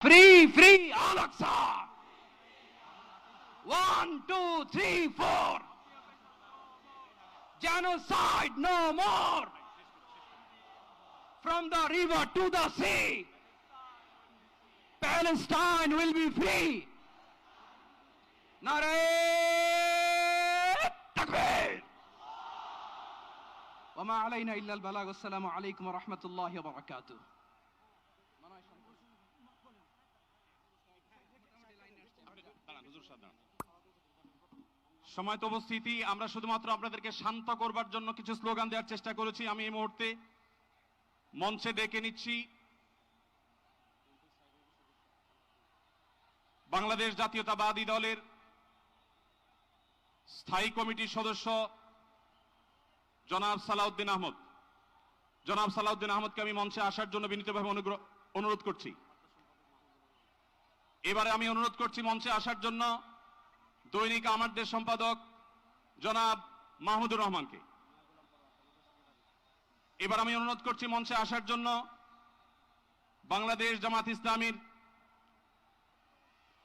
Free, free, Al-Aqsa. 1, 2, 3, 4. Genocide no more. From the river to the sea, Palestine will be free. Nare Takbir. وما علينا إلا البلاغ. والسلام عليكم ورحمة الله وبركاته. সময়ত উপস্থিতি, আমরা শুধুমাত্র আপনাদেরকে শান্ত করবার জন্য কিছু স্লোগান দেওয়ার চেষ্টা করেছি। আমি এই মুহূর্তে মঞ্চে ডেকে নিচ্ছি বাংলাদেশ জাতীয়তাবাদী দলের স্থায়ী কমিটির সদস্য জনাব সালাউদ্দিন আহমদ। জনাব সালাউদ্দিন আহমদকে আমি মঞ্চে আসার জন্য বিনীতভাবে অনুরোধ করছি। এবারে আমি অনুরোধ করছি মঞ্চে আসার জন্য দৈনিক আমার দেশ সম্পাদক জনাব মাহমুদুর রহমানকে। এবার আমি অনুরোধ করছি মঞ্চে আসার জন্য বাংলাদেশ জামাত ইসলামীর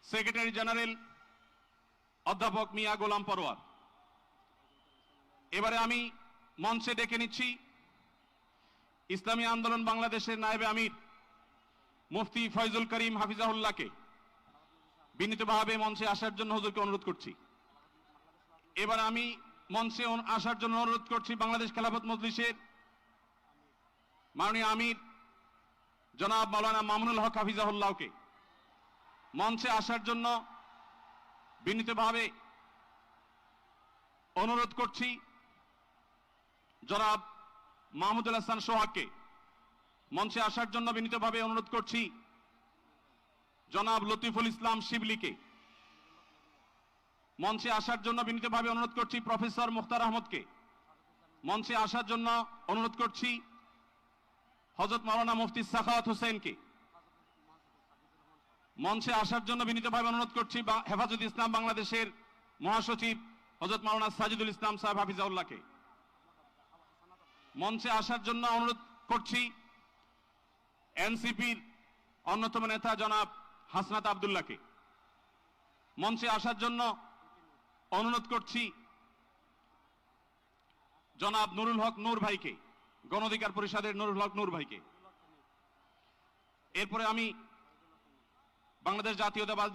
সেক্রেটারি জেনারেল অধ্যাপক মিয়া গোলাম পরোয়ার। এবারে আমি মঞ্চে ডেকে নিচ্ছি ইসলামী আন্দোলন বাংলাদেশের নায়েবে আমির মুফতি ফয়জুল করিম হাফিজাহুল্লাহকে বিনীতভাবে মঞ্চে আসার জন্য হুজুরকে অনুরোধ করছি। এবার আমি মঞ্চে আসার জন্য অনুরোধ করছি বাংলাদেশ খেলাফত মজলিসের মাননীয় আমির জনাব মাওলানা মামুনুল হক হাফিজাহুল্লাহকে মঞ্চে আসার জন্য বিনীতভাবে অনুরোধ করছি। জনাব মাহমুদুল হাসান সোহাগকে মঞ্চে আসার জন্য বিনীতভাবে অনুরোধ করছি। জনাব লতিফুল ইসলাম শিবলিকে মঞ্চে আসার জন্য বিনীতভাবে অনুরোধ করছি। প্রফেসর মুখতার আহমদকে মঞ্চে আসার জন্য অনুরোধ করছি। হযরত মাওলানা মুফতি সাখাওয়াত হোসেনকে মঞ্চে আসার জন্য বিনীতভাবে অনুরোধ করছি। হেফাজত ইসলাম বাংলাদেশের মহাসচিব হযরত মাওলানা সাজিদুল ইসলাম সাহেব হাফিজাউল্লাহকে মঞ্চে আসার জন্য অনুরোধ করছি। এনসিপির অন্যতম নেতা জনাব হাসনাত আব্দুল্লাহকে মঞ্চে আসার জন্য অনুরোধ করছি। জনাব নুরুল হক নূর ভাইকে, গণ অধিকার পরিষদের নুরুল হক নূর ভাইকে। এরপরে আমি বাংলাদেশ জাতীয়তাবাদী